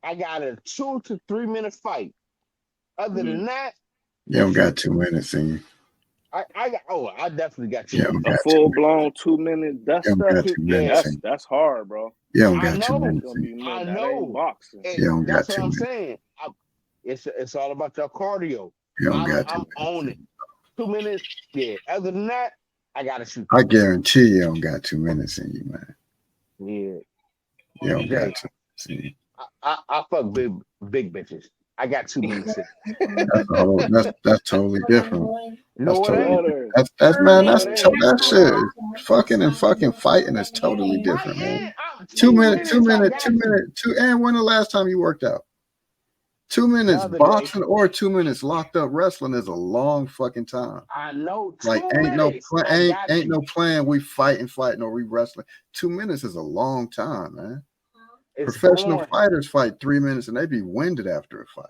I got a 2 to 3 minute fight. Other than that, You don't got 2 minutes in you. I definitely got You 2 minutes. don't A got full 2 minutes. blown 2 minute You dust don't up. got Two, 2 minutes yeah, in you. That's hard, bro. You don't I got two know. That's minutes gonna in be you. more. I That ain't know. boxing. You don't got That's what two I'm minutes. saying. It's all about your cardio. You don't I'm got two I'm minutes on in it. you. 2 minutes. Yeah. Other than that, I gotta shoot I 3 minutes. guarantee you don't got 2 minutes in you, man. Yeah. You don't got Jay, 2 minutes in you. I fuck big bitches. I got 2 minutes in. That's a whole. That's totally different. That's No, it totally ain't. different. Butter. That's man. No, That's it ain't. that shit. Fucking and fucking fighting is totally Right different, man. in. I'm Two 2 minute, two minutes. I minute, two got to. minute, two. And when the last time you worked out? 2 minutes The other day, boxing or 2 minutes locked up wrestling is a long fucking time. I know Like 2 minutes. I got ain't to. no plan. We fighting or we wrestling. 2 minutes is a long time, man. It's Professional going. fighters fight 3 minutes and they be winded after a fight.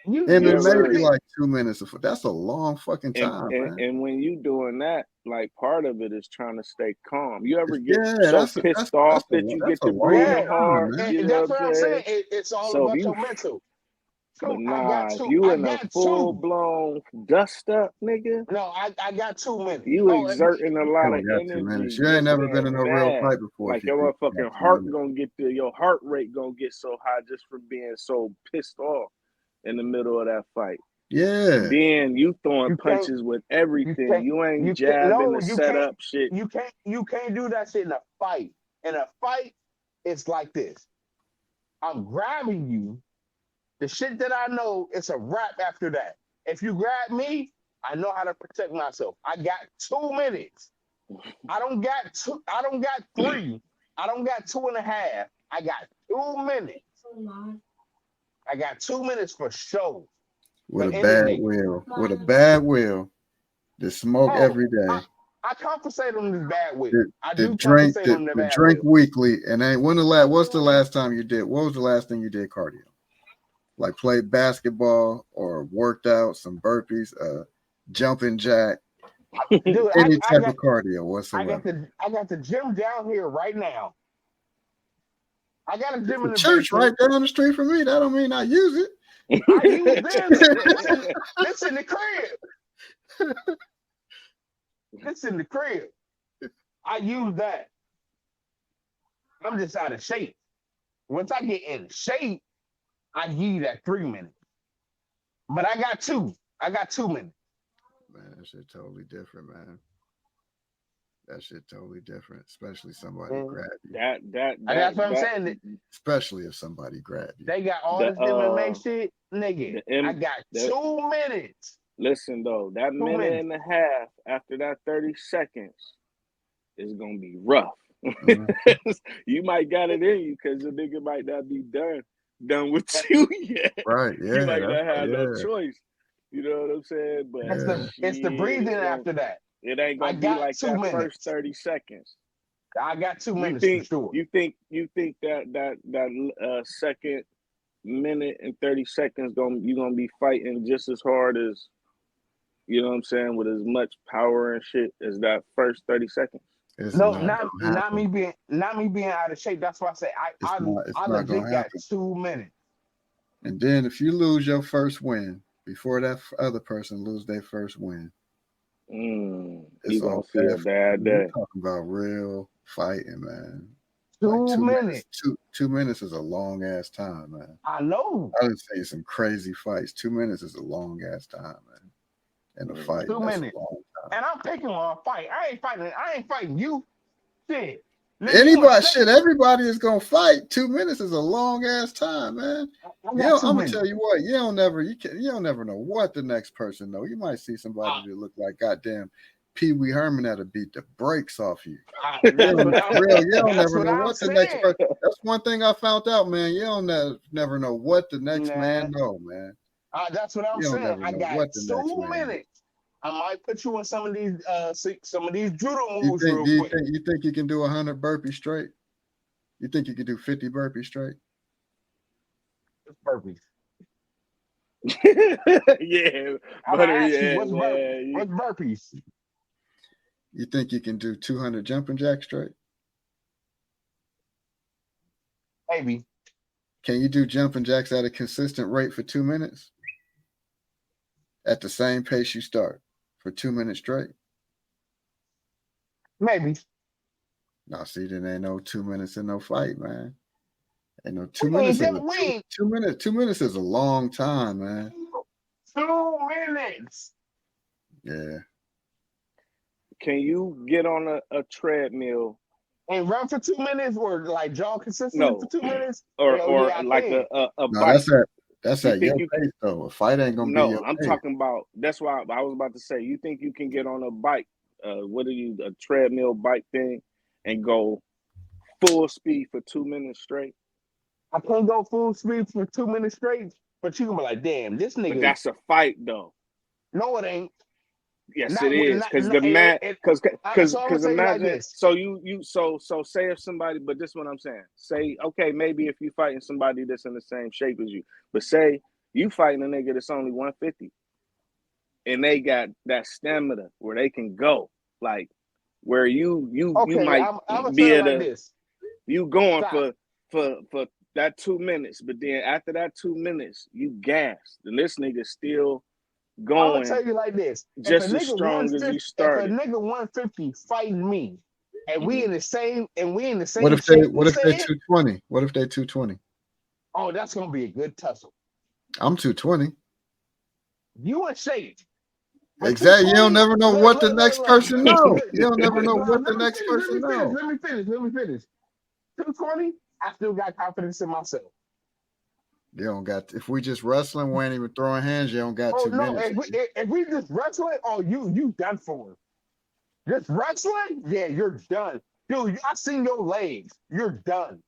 You You MMA said ever be it. like 2 minutes. That's a long fucking time, man. and when you doing that, like part of it is trying to stay calm. You ever get Yeah, so pissed off that you that's get a to long breathing Yeah. time, hard? man. You And know that's what I'm what I'm saying? saying. It's all So if about you, your mental. but Two. I got nah, if two. you I in a got full two. blown dust up, nigga, No, I got 2 minutes. you Oh, exerting a You lot of don't got 2 minutes. energy You ain't just never been in being a real mad. fight before if Like you think you got your two heart minutes. gonna get your heart rate gonna get so high just for being so pissed off in the middle of that fight. And Yeah. then you throwing you can't. punches with You everything. can't. You ain't You can't. jabbing No, the you can't. setup shit. You can't do that shit in a fight. In a fight, it's like this. I'm grabbing you. The shit that I know, it's a wrap after that. If you grab me, I know how to protect myself. I got 2 minutes. I don't got two. I don't got three. I don't got 2.5. I got 2 minutes. I got 2 minutes for show for With a bad anything. will. With a bad will. To smoke Oh, every I, day. I compensate on this bad will. To, I to do drink compensate to, on the to bad drink will. weekly. And then what's the last time you did? What was the last thing you did cardio? Like played basketball or worked out, some burpees, jumping jack, Dude, any type of cardio whatsoever. I got the gym down here right now. I got a It's gym a in the church right basement. down the street from me. That don't mean I use it. I use this. This in the crib. This in the crib. I use that. I'm just out of shape. Once I get in shape, I give you that 3 minutes. But I got two. I got 2 minutes. Man, that shit totally different, man. That shit totally different. Especially somebody And grab you. that's what I'm saying. Especially if somebody grab you. They got all the this MMA shit, nigga. the I M got the 2 minutes. listen though, that 2 minutes. minute and a half after that 30 seconds is gonna be rough. Mhm. You might got it in you because the nigga might not be done with you yet. Right. You Yeah. might not have no Yeah. choice. You know what I'm saying? But Yeah. It's the shit, breathing after that. it ain't I gonna be got like two that first minutes. 30 seconds. I got two You minutes for think sure. that second minute and 30 seconds you gonna be fighting just as hard as, you know what I'm saying, with as much power and shit as that first 30 seconds. It's No, not not gonna not happen. me being out of shape. That's why I say It's I not legit gonna got happen. 2 minutes. And then if you lose your first win before that other person lose their first win, it's You all gonna see bad a for you. bad You day. talking about real fighting, man. Like Two 2 minutes. minutes. 2 minutes is a long ass time, man. I know. I done seen some crazy fights. 2 minutes is a long ass time, man. In a fight, Two that's a minutes. long time. And I'm picking on a fight. I ain't fighting. I ain't fighting you. Shit. Nigga, you Anybody, upset. shit, everybody is gonna fight. 2 minutes is a long ass time, man. I got two I'm gonna minutes. tell you what. You don't never know what the next person know. You might see somebody that look like goddamn Pee Wee Herman that'll beat the brakes off you. That's what I'm. You don't That's never what know I'm what the next saying. person. That's one thing I found out, man. You don't never know what the next Nah, man know, man. that's what I'm You don't saying. never I know got what the next two man know. minutes. I might put you in some of these judo You moves think? real Do you quick. think? You think you can do 100 burpees straight? You think you can do 50 burpees straight? It's burpees. Yeah, I'm gonna butter. ask you Yeah, man. what's burpees? You think you can do 200 jumping jacks straight? Maybe. Can you do jumping jacks at a consistent rate for 2 minutes? At the same pace you start for 2 minutes straight? Maybe. Now, see, then ain't no 2 minutes in no fight, man. Ain't no 2 We minutes. ain't we ain't 2 minutes is a long time, man. 2 minutes. Yeah. Can you get on a treadmill And run for 2 minutes or like jog consistently No. for 2 minutes? or Hell yeah, I like can. a No, bike? that's You at think your you pace, though. A fight ain't gonna be No, your I'm pace. talking about. That's why I was about to say. You think you can get on a bike? A treadmill bike thing, and go full speed for 2 minutes straight? I can't go full speed for 2 minutes straight, but you gonna be like, damn, this But nigga. that's a fight, though. No, it ain't. Yes, Not it with- is. not- Because not- the man, it- because so I'm gonna tell you like imagine. this. So say if somebody, but this is what I'm saying. Say, okay, maybe if you fighting somebody that's in the same shape as you, but say you fighting a nigga that's only 150, and they got that stamina where they can go, like where you Okay, might I'm gonna be tell you able like to, this. you going Stop. for that 2 minutes, but then after that 2 minutes, you gassed, and this nigga still I'm gonna going tell you like this. just as strong as you If a started. nigga 150 fighting me, and we in the same What if they shape, what if they said, 220? What if they 220? oh, that's gonna be a good tussle. I'm 220. You in shape. But Exactly. You don't 220 never know look, what the look, next look, person look. know. You don't never know Look, what the let me next finish, person know. Let me finish. 220, I still got confidence in myself. You don't got. If we just wrestling, we ain't even throwing hands. You don't got Oh 2 no, minutes. if we just wrestling, oh you done for. Just wrestling, yeah, you're done. Dude, I seen your legs. You're done.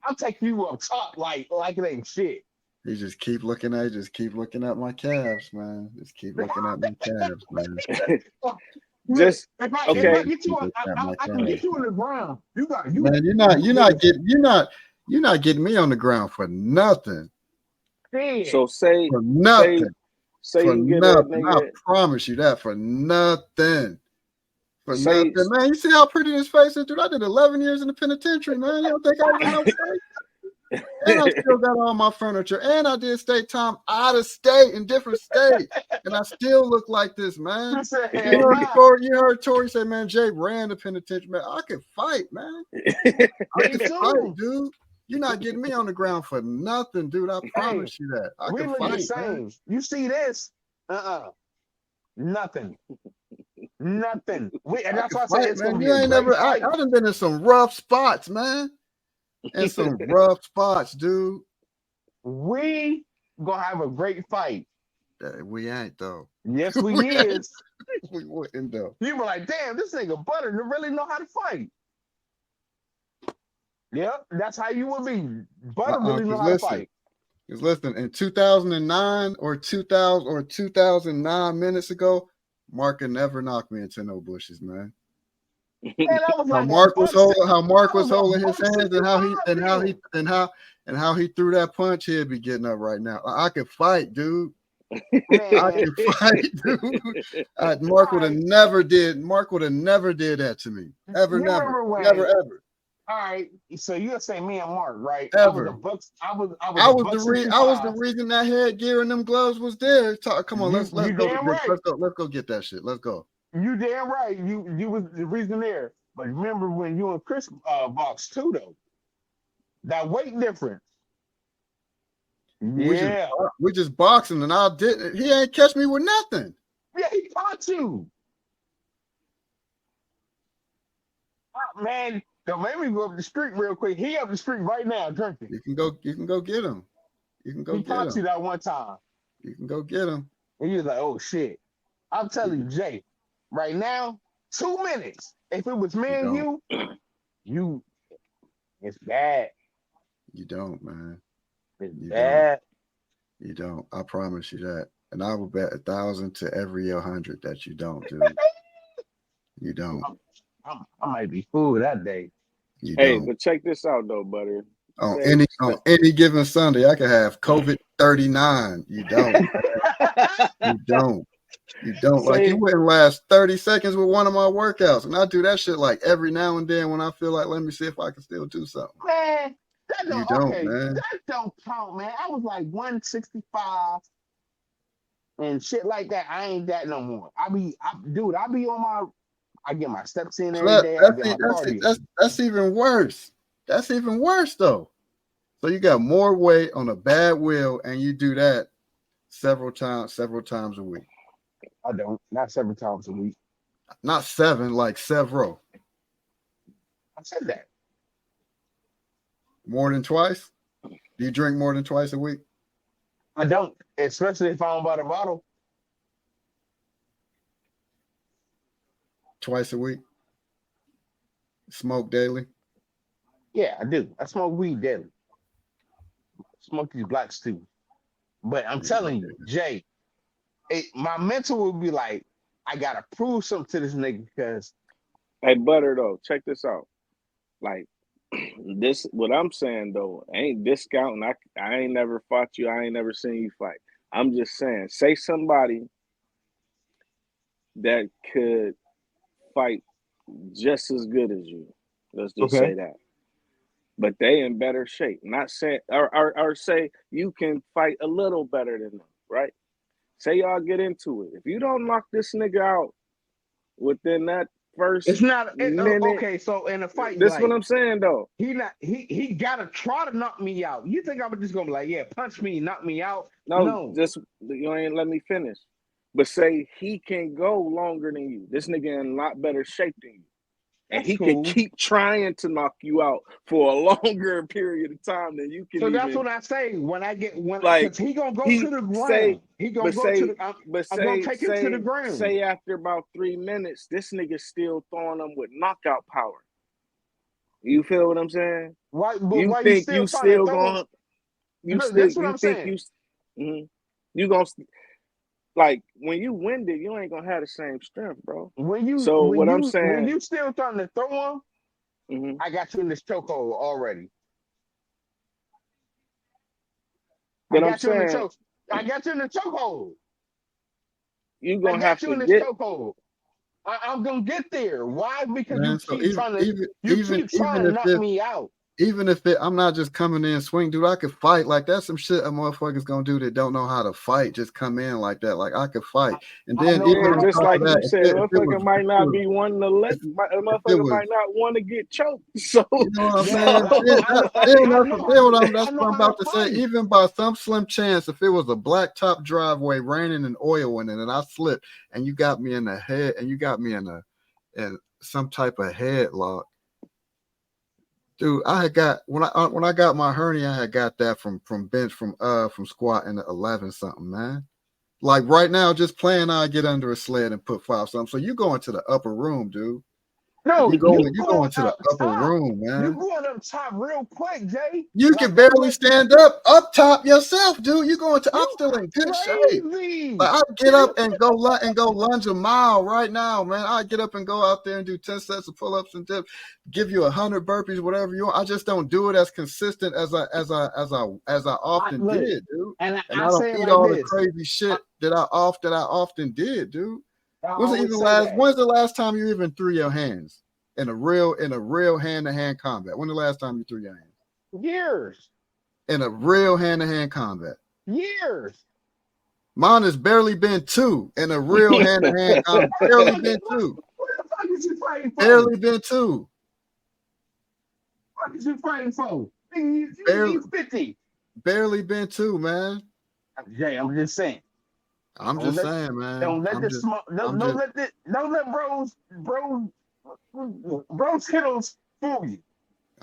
I'm taking you up top like it ain't shit. You just keep looking at my calves, man. Just keep looking at my calves, man. Just if I okay. get you, I can get you on the ground. You Man, you're not getting me on the ground for nothing. So say For nothing. say For you get a nothing. I nigga. promise you that for nothing. For Say- nothing. Man, you see how pretty this face is, dude? I did 11 years in the penitentiary, man. You don't think I was no face? And I still got all my furniture. And I did state time out of state in different states. And I still look like this, man. You said, You heard Tori say, man, Jay ran the penitentiary. Man, I could fight, man. I could fight, dude. You're not getting me on the ground for nothing, dude. I promise you that. I we can look fight, the same. man. You see this? Nothing. Nothing. And that's why I say it's man. gonna be You a ain't great never. I fight. done been in some rough spots, man. In some rough spots, dude. We gonna have a great fight. We ain't though. Yes, we is. We wouldn't though. You be like, damn, this nigga Butter really know how to fight. Yep, that's how you would be. Butter really know how to fight. Because listen, in 2009 or 2000 or 2009 minutes ago, Mark could never knock me into no bushes, man. Man, that was like how Mark was holding his hands and how he threw that punch, he'd be getting up right now. I could fight, dude. I could fight, dude. Mark would have never did that to me. Never. All right, so you'll say me and Mark, right? Ever. I was the reason that headgear and them gloves was there. Come on, let's go get that shit. Let's go. You damn right. You was the reason there. But remember when you and Chris boxed too, though. That weight difference. Yeah. We just boxing and he ain't catch me with nothing. Yeah, he caught you. Oh, man, don't make me go up the street real quick. He up the street right now drinking. You can go get him. You can go he get him. He caught you that one time. You can go get him. And you was like, oh shit. I'm telling you, Jay, right now, 2 minutes. If it was me and you, it's bad. You don't, man. It's bad. You don't. I promise you that. And I will bet 1,000 to every 100 that you don't, dude. You don't. I might be fooled that day. But check this out though, Butter. On any given Sunday, I could have COVID-39. You don't. You don't. You don't. Like, you wouldn't last 30 seconds with one of my workouts. And I do that shit like every now and then when I feel like, let me see if I can still do something. Man, That You don't don't, okay. man. That don't count, man. I was like 165 and shit like that. I ain't that no more. Dude, I get my steps in So every day. I get my cardio. that's even worse. That's even worse though. So you got more weight on a bad wheel, and you do that several times a week. I don't. Not several times a week. Not seven, like several. I said that. More than twice? Do you drink more than twice a week? I don't, especially if I'm about a bottle. Twice a week? Smoke daily? Yeah, I do. I smoke weed daily. Smoke these blacks too. But I'm telling you, Jay, my mental would be like, I gotta prove something to this nigga because Hey, Butter, though, check this out. Like, this, what I'm saying, though, ain't discounting. I ain't never fought you. I ain't never seen you fight. I'm just saying, say somebody that could fight just as good as you. Let's just okay. say that. But they in better shape. Not saying, or say you can fight a little better than them, right? Say y'all get into it. If you don't knock this nigga out within that first It's not minute, okay. So in a fight, this what like I'm saying though. he gotta try to knock me out. You think I'm just gonna be like, yeah, punch me, knock me out? No, No. just you ain't let me finish. But say he can go longer than you. This nigga in a lot better shape than you. And That's he can cool. keep trying to knock you out for a longer period of time than you can So that's even what I say when like because he gonna go he to the say ground. He gonna go to the. I'm gonna take him to the ground. say after about 3 minutes, this nigga still throwing them with knockout power. You feel what I'm saying? Why? But You why you think still you trying to still throw him? gonna Look, that's what I'm think saying. you gonna like when you winded, you ain't gonna have the same strength, bro. When you So when what I'm you when saying, you still trying to throw him, I got you in this chokehold already. I but I'm got you in the saying choke. I got you in the chokehold. you I gonna have got you to in this get chokehold. I'm gonna get there. Why? Because Man, so you keep trying to knock me out. even if I'm not just coming in swing, dude, I could fight. Like that's some shit a motherfucker's gonna do that don't know how to fight. Just come in like that. Like I could fight, and I then know even yeah, how on to just top of like fight. that, you said, motherfucker might not be wanting to let, a if it motherfucker was, might not want to get choked. So, you know what I'm Yeah, saying? I That's know what I'm how to about to say. fight. Even by some slim chance, if it was a black top driveway raining and oil in it, and I slipped, and you got me in the head, and you got me in some type of headlock. Dude, I had got when I got my hernia, I had got that from squatting at 11 something, man. Like right now, just playing, I get under a sled and put 5 something. So you going to the upper room, dude. No, You going to the up upper top. room, You man. going up top real quick, Jay. You Like can I'm barely stand up top yourself, dude. I'm you still in good shape. crazy. Like I get up and go lunge a mile right now, man. I get up and go out there and do 10 sets of pull-ups and dips, give you 100 burpees, whatever you want. I just don't do it as consistent as I often Look, did, dude. and And I I don't say it eat like all the this. crazy shit that I often did, dude. I always say that. When's the last time you even threw your hands in a real hand-to-hand combat? When the last time you threw your hands? Years. In a real hand-to-hand combat. Years. Mine has barely been 2 in a real hand-to-hand combat. Barely been 2. What the fuck is you fighting for? Barely been 2. What is you fighting for? You Barely, 50. barely been 2, man. Jay, I'm just saying. I'm just saying, man. Don't let I'm the just, smoke. I'm Don't just, let bros Skittles fool you.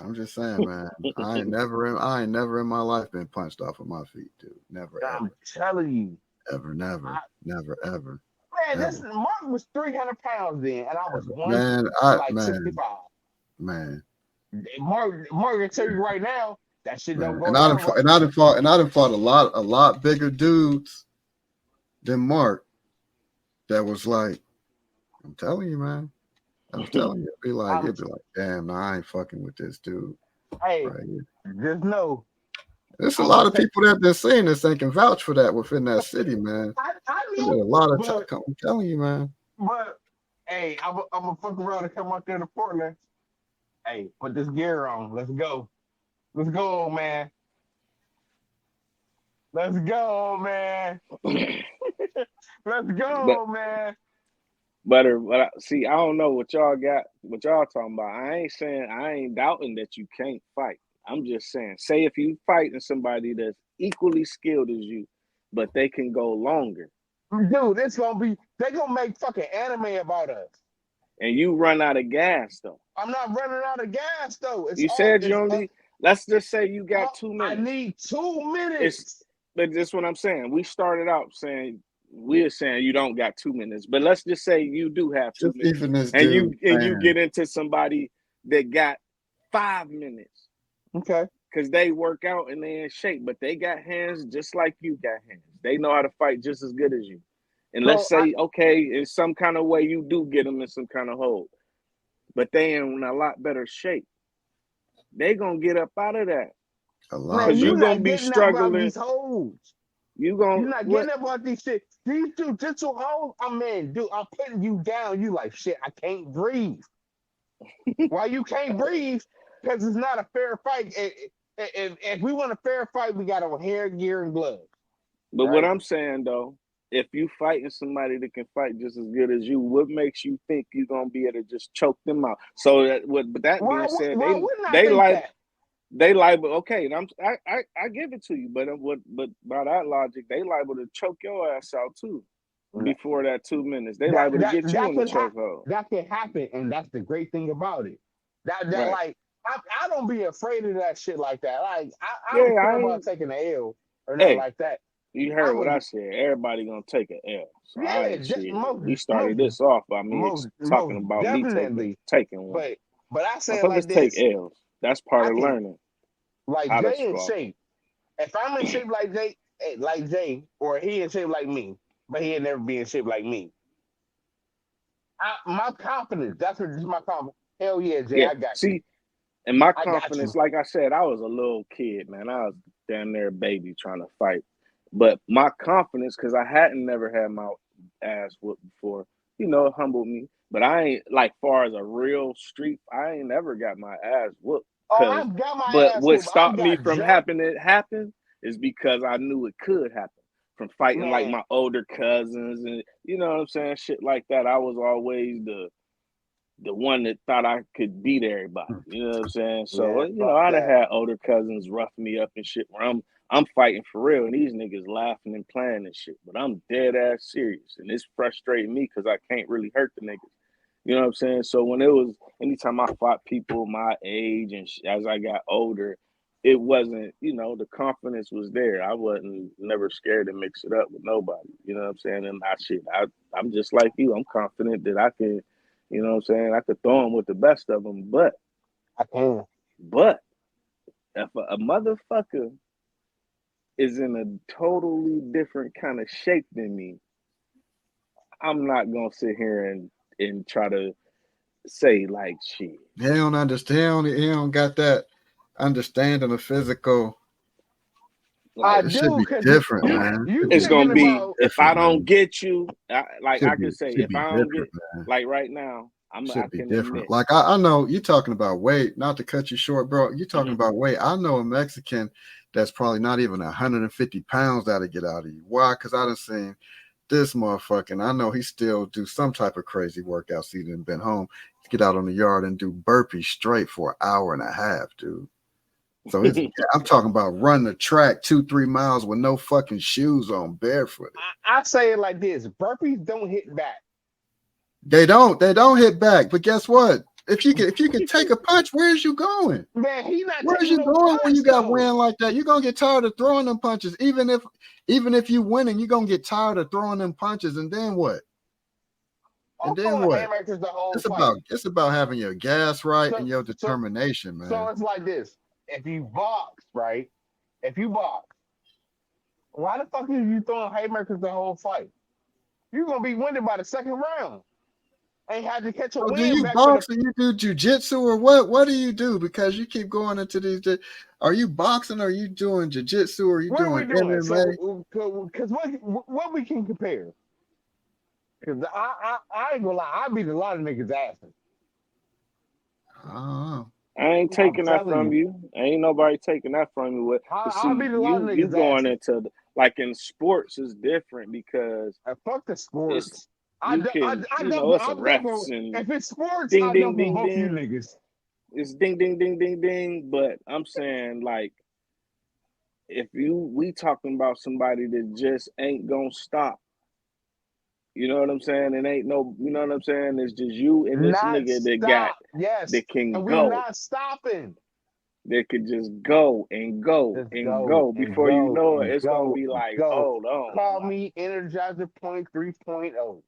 I'm just saying, man. I ain't never in my life been punched off of my feet, dude. Never, I'm ever, telling you. ever, never, never, ever. Man, Ever. this Mark was 300 pounds then, and I was Man, 65. man. Mark can tell you right now that shit don't Man, go down right. I done fought a lot bigger dudes than Mark. That was like, I'm telling you, man. I'm telling you, it'd be like, damn, no, I ain't fucking with this dude. Hey, Right here. just know. There's a lot of people that been saying this and can vouch for that within that city, man. I There's know, a lot of but, time. I'm telling you, man. but hey, I'm gonna fuck around and come out there to Portland. Hey, put this gear on. Let's go. Let's go, man. Let's go, man. Let's But go, man. see, I don't know what y'all got, what y'all talking about. I ain't doubting that you can't fight. I'm just saying, say if you fighting somebody that's equally skilled as you, but they can go longer, Dude, they gonna make fucking anime about us. and you run out of gas though. I'm not running out of gas though. You said you only. Let's just say you got 2 minutes. I need 2 minutes. It's but that's what I'm saying. We started out saying we're saying you don't got 2 minutes, but let's just say you do have 2 minutes, even this and dude, you get into somebody that got 5 minutes Okay. because they work out and they in shape, but they got hands just like you got hands. They know how to fight just as good as you. And let's say, okay, in some kind of way you do get them in some kind of hold, but they in a lot better shape. They gonna get up out of that. a lot. Because you're you gonna not be getting struggling. These holes. You're not getting up on these shit. These jujitsu holes, I'm putting you down. You like shit. I can't breathe. Why you can't breathe? Because it's not a fair fight. If we want a fair fight, we got on hair, gear, and gloves. But what I'm saying though, if you fighting somebody that can fight just as good as you, what makes you think you're gonna be able to just choke them out? So but that being said, they liable. Okay, and I give it to you, but by that logic, they liable to choke your ass out too before that 2 minutes. They liable to get you in the chokehold. That can happen, and that's the great thing about it. Right. Like I don't be afraid of that shit like that. Like I don't care about taking an L or nothing like that. You heard what I said. Everybody gonna take an L. So we started this off by me talking about me taking one. But I say it like this. Take L's. That's part of learning. Like Jay in shape. If I'm in shape like Jay, or he in shape like me, but he ain't never be in shape like me. My confidence. That's what my confidence. Hell yeah, Jay, I got you. And my confidence, like I said, I was a little kid, man. I was down there, baby, trying to fight. But my confidence, because I hadn't never had my ass whooped before, humbled me. But I ain't, like, far as a real street, I ain't never got my ass whooped. I got my ass what whooped. stopped me from having it happen is because I knew it could happen. From fighting like my older cousins and, you know what I'm saying, shit like that. I was always the one that thought I could beat everybody. You know what I'm saying? So, I'd have had older cousins rough me up and shit where I'm fighting for real, and these niggas laughing and playing and shit. But I'm dead ass serious, and it's frustrating me because I can't really hurt the niggas. You know what I'm saying? So when it was, anytime I fought people my age and as I got older, it wasn't, the confidence was there. I wasn't never scared to mix it up with nobody. You know what I'm saying? And I'm just like you. I'm confident that I can, you know what I'm saying? I could throw them with the best of them, but I can. But if a motherfucker is in a totally different kind of shape than me, I'm not gonna sit here and try to say like shit. He don't understand. He don't got that understanding of physical. Like, it should be different, man. It's gonna be if I don't get you, I can say if I don't get like right now. I can different. Admit. Like I know you're talking about weight, not to cut you short, bro. You're talking about weight. I know a Mexican that's probably not even 150 pounds that'll get out of you. Why? Because I done seen this motherfucker, and I know he still do some type of crazy workout. So he done been home, get out on the yard and do burpees straight for an hour and a half, dude. So I'm talking about running the track 2-3 miles with no fucking shoes on, barefoot. I say it like this: burpees don't hit back. They don't hit back. But guess what? If you can take a punch, where's you going? Man, he not. Where's you going when you got wind like that? You're gonna get tired of throwing them punches. Even if you winning, you're gonna get tired of throwing them punches. And then what? And then what? It's about having your gas right and your determination, man. So it's like this: if you box, right? If you box, why the fuck are you throwing haymakers the whole fight? You're gonna be winded by the second round. And had to catch a wind. Do you box or you do jiu-jitsu or what? What do you do? Because you keep going into these. Are you boxing? Or are you doing jiu-jitsu? Or are you doing MMA? Because what we can compare? Because I ain't gonna lie, I beat a lot of niggas' asses. I I ain't I'm taking that telling from you. you. Ain't nobody taking that from you. But I'll see, beat a lot of you niggas' going asses. into like in sports is different because And fuck the it's sports. you can it's a I'm refs for, and if it's sports, ding I ding dump on ding both you ding. niggas. It's ding ding ding ding ding. But I'm saying like if we talking about somebody that just ain't gonna stop. You know what I'm saying? It ain't no, you know what I'm saying? It's just you and this Not nigga stop. Yes. that can And we go. not stopping. That could just go and go Just and go go. and Before you go know it, and it's gonna go be and like, go. hold on. Call Like, me Energizer Point 3.0.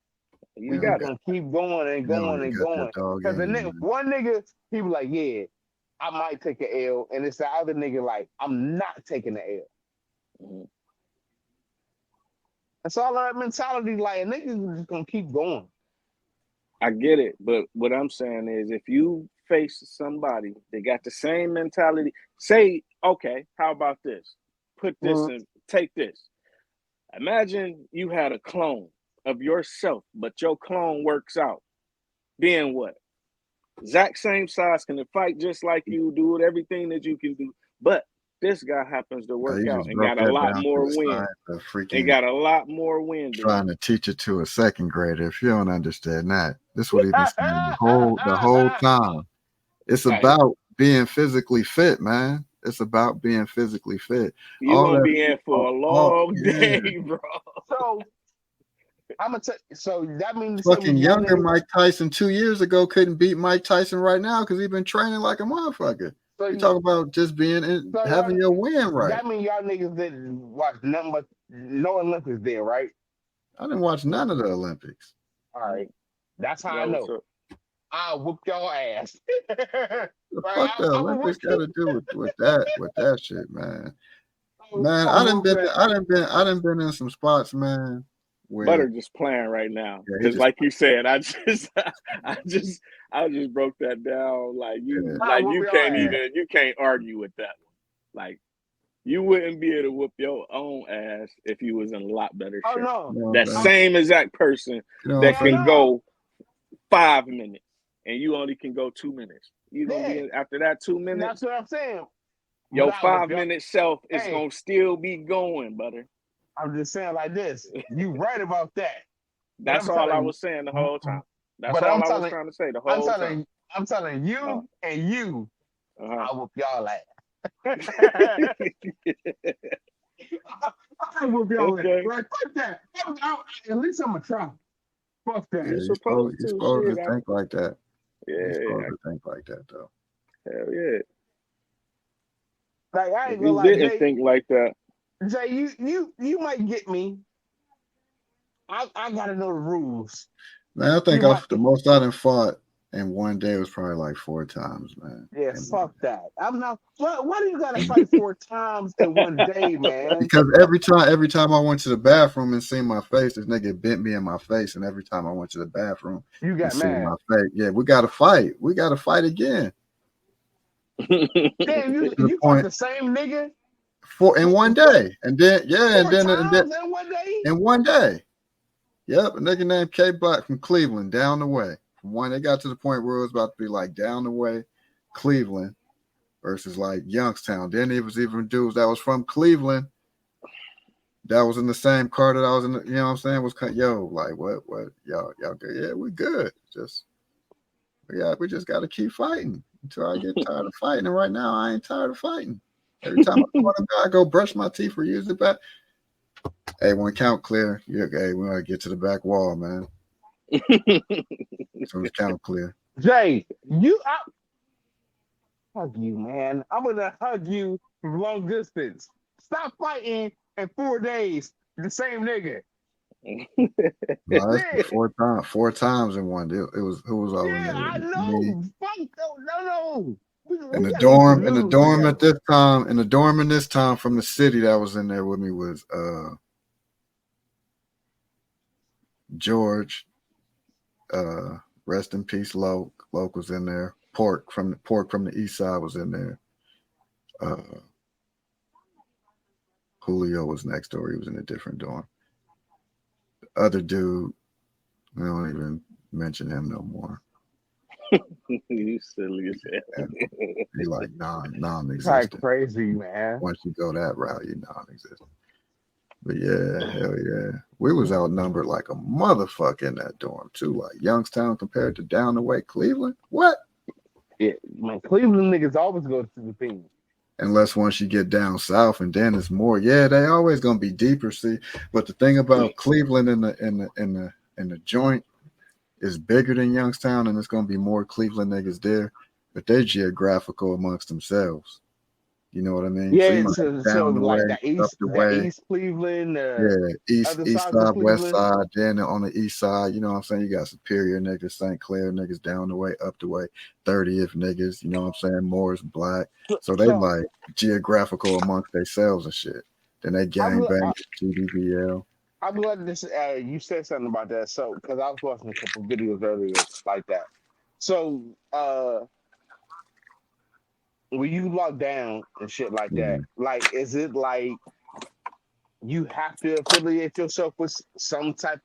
you We You just got it. got, gonna keep going and going and got that going. dog Cause in you, one nigga, he was like, yeah, I might take an L. And it's the other nigga like, I'm not taking the L. Mhm. That's all our mentality. Like, niggas just gonna keep going. I get it, but what I'm saying is if you face somebody that got the same mentality, say, okay, how about this? Put this Mhm. in, take this. Imagine you had a clone of yourself, but your clone works out. Then what? Exact same size, can fight just like you, do everything that you can do. But this guy happens to work You out just and broke got a that lot down to more a win. science of And freaking got a lot more win than trying you. to teach it to a second grader. If you don't understand that, this is what he's been saying the whole time. It's Like, about being physically fit, man. It's about being physically fit. you All gonna that, be in for a all long yeah. day, bro. So I'm gonna tell. So that means to say we Fucking young younger niggas. Mike Tyson 2 years ago couldn't beat Mike Tyson right now because he's been training like a motherfucker. So You talk about just being so having your win right. that means y'all niggas didn't watch nothing but no Olympics there, right? I didn't watch none of the Olympics. All right. That's how I Yo, know. what's up? I'll whoop your ass. The Right, fuck the I'm Olympics got to do with that shit, man. Man, I'll whoop that. I done been in some spots, man. Butter Where just playing right now. yeah, he Cause just like you said, I just broke that down. I'll whoop You your can't ass. you can't argue with that one. Like you wouldn't be able to whoop your own ass if you was in a lot better Oh shape. no. you know what That I'm saying? same exact person You know what I'm that Hell saying? can no. go 5 minutes and you only can go 2 minutes. You gonna be Yeah. in, after that 2 And that's minutes, what I'm saying. But your I'll whoop your 5 minute self is hey, gonna still be going, butter. I'm just saying like this. You right about that. But That's I'm all I telling was saying the whole time. That's but all I was trying to say the whole time. I'm telling Uh, you and you, uh-huh. I'll whoop y'all ass. I whoop y'all ass. Okay. Like, fuck that. At least I'm gonna try. Fuck that. Yeah, You supposed you're to supposed shit. to think like that. You're supposed Yeah, to think like that, though. hell yeah. Like I If ain't gonna you lie, didn't think like that, Jay, you might get me. I gotta know the rules. Man, I think You might the most I done fought in one day was probably like 4 times, man. yeah, And fuck that. I'm not why do you gotta fight 4 times in one day, man? because every time I went to the bathroom and seen my face, this nigga bent me in my face, and every time I went to the bathroom You and got seen mad. my face, yeah, we got to fight. We got to fight again. Damn, To the you fought point the same nigga in one day, and then yeah, four times in one day? in one day. Yep, a nigga named K Black from Cleveland down the way. From one, they got to the point where it was about to be like down the way, Cleveland versus like Youngstown. Then it was even dudes that was from Cleveland that was in the same car that I was in. You know what I'm saying? Was yo like what y'all good? Yeah, we good. Just we just got to keep fighting until I get tired of fighting. And right now I ain't tired of fighting. Every time I go brush my teeth or use the back. Hey, when count clear, hey, we gotta get to the back wall, man. So it's count clear. Jay, I hug you, man. I'm gonna hug you from long distance. Stop fighting in 4 days. The same nigga. No, that's Yeah, four times in one. It was who was all in yeah, there with I me. know. Fuck no. We In the gotta get some dorm news at this time, in the dorm in this time from the city that was in there with me was George, rest in peace, Loke. Loke was in there. Pork from the east side was in there. Julio was next door. He was in a different dorm. The other dude, I don't even mention him no more. You silly as hell. Be like It's like non-existent. crazy, man. Once you go that route, you're non-existent. But yeah, hell yeah. We was outnumbered like a motherfucker in that dorm too. Like Youngstown compared to down the way Cleveland. What? Yeah, man, Cleveland niggas always go to the team. Unless once you get down south and then it's more. Yeah, they always gonna be deeper. See, but the thing about Cleveland in the joint is bigger than Youngstown, and it's gonna be more Cleveland niggas there. But they're geographical amongst themselves. You know what I mean? So you Yeah, might so, have so down the way, like the up East, the the way. East Cleveland, Yeah, east other east sides of side, west Cleveland. side, then on the east side, you know what I'm saying? You got Superior niggas, St. Clair niggas down the way, up the way, 30th niggas, you know what I'm saying? Morris Black. So they So like geographical amongst themselves and shit. Then they I'm gang bang GDBL. I'm glad this. You said something about that. So because I was watching a couple videos earlier like that. So when you lock down and shit like that, like is it like you have to affiliate yourself with some type of